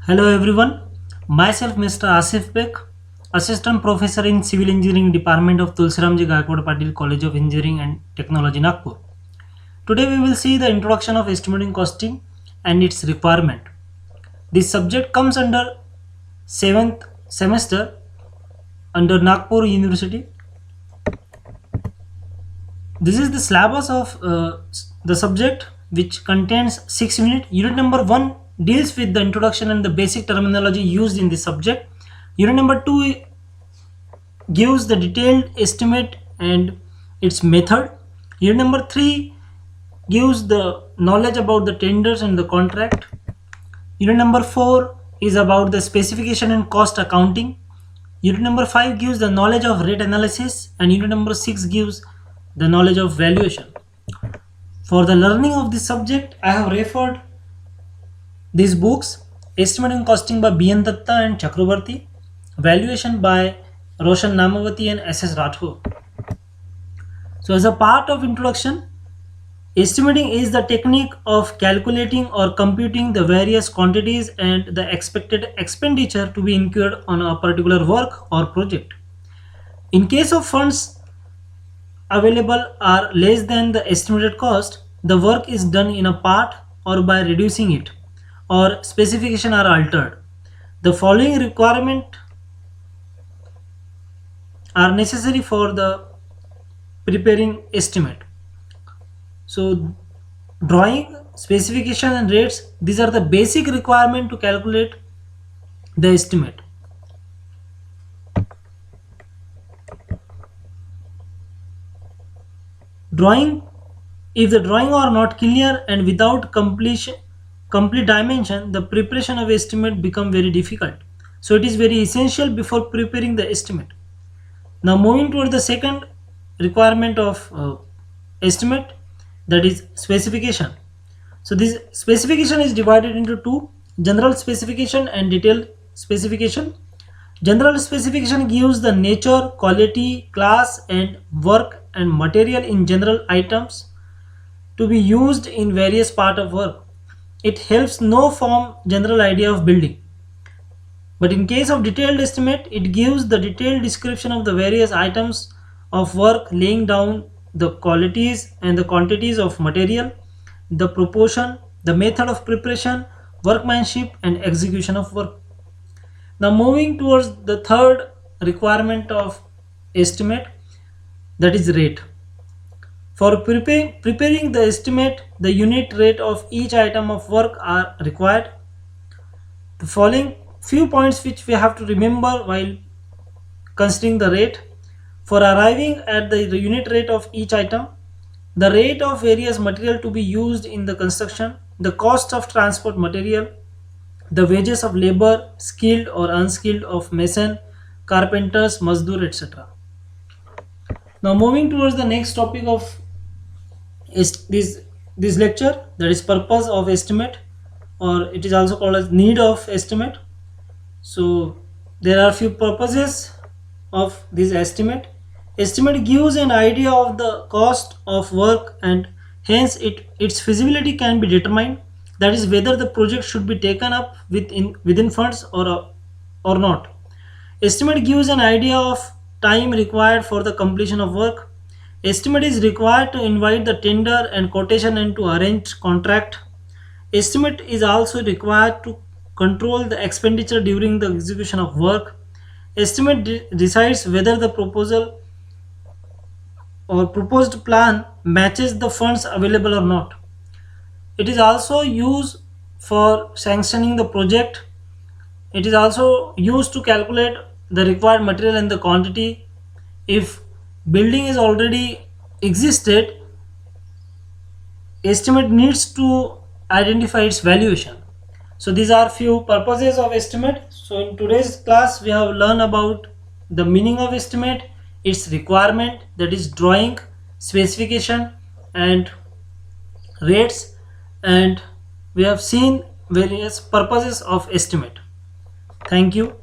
Hello everyone, myself Mr. Asif Bek, Assistant Professor in Civil Engineering Department of Tulsiramji Gaikwad Patil College of Engineering and Technology Nagpur. Today we will see the introduction of estimating costing and its requirement. This subject comes under 7th semester under Nagpur University. This is the syllabus of the subject which contains 6 units. Unit number 1 deals with the introduction and the basic terminology used in this subject. Unit number 2 gives the detailed estimate and its method. Unit number 3 gives the knowledge about the tenders and the contract. Unit number 4 is about the specification and cost accounting. Unit number 5 gives the knowledge of rate analysis, and unit number 6 gives the knowledge of valuation. For the learning of this subject, I have referred these books: Estimating Costing by B.N. Datta and Chakrabarti, Valuation by Roshan Namavati and S.S. Rathore. So as a part of introduction, estimating is the technique of calculating or computing the various quantities and the expected expenditure to be incurred on a particular work or project. In case of funds available are less than the estimated cost, the work is done in a part or by reducing it, or specification are altered. The following requirement are necessary for the preparing estimate. So drawing, specification and rates, these are the basic requirement to calculate the estimate. Drawing, if the drawing are not clear and without complete dimension, the preparation of estimate become very difficult. So it is very essential before preparing the estimate. Now moving toward the second requirement of estimate, that is specification. So this specification is divided into two: general specification and detailed specification. General specification gives the nature, quality, class and work and material in general items to be used in various part of work. It helps no form general idea of building. But in case of detailed estimate, it gives the detailed description of the various items of work, laying down the qualities and the quantities of material, the proportion, the method of preparation, workmanship and execution of work. Now moving towards the third requirement of estimate, that is rate. For preparing the estimate, the unit rate of each item of work are required. The following few points which we have to remember while considering the rate. For arriving at the unit rate of each item, the rate of various material to be used in the construction, the cost of transport material, the wages of labor, skilled or unskilled, of mason, carpenters, mazdoor, etc. Now moving towards the next topic of this lecture, that is purpose of estimate, or it is also called as need of estimate. So there are few purposes of this estimate. Estimate gives an idea of the cost of work and hence its feasibility can be determined, that is whether the project should be taken up within funds or not. Estimate gives an idea of time required for the completion of work. Estimate is required to invite the tender and quotation and to arrange contract. Estimate is also required to control the expenditure during the execution of work. Estimate decides whether the proposal or proposed plan matches the funds available or not. It is also used for sanctioning the project. It is also used to calculate the required material and the quantity. If building is already existed, estimate needs to identify its valuation. So these are few purposes of estimate. So in today's class we have learned about the meaning of estimate, its requirement, that is drawing, specification and rates, and we have seen various purposes of estimate. Thank you.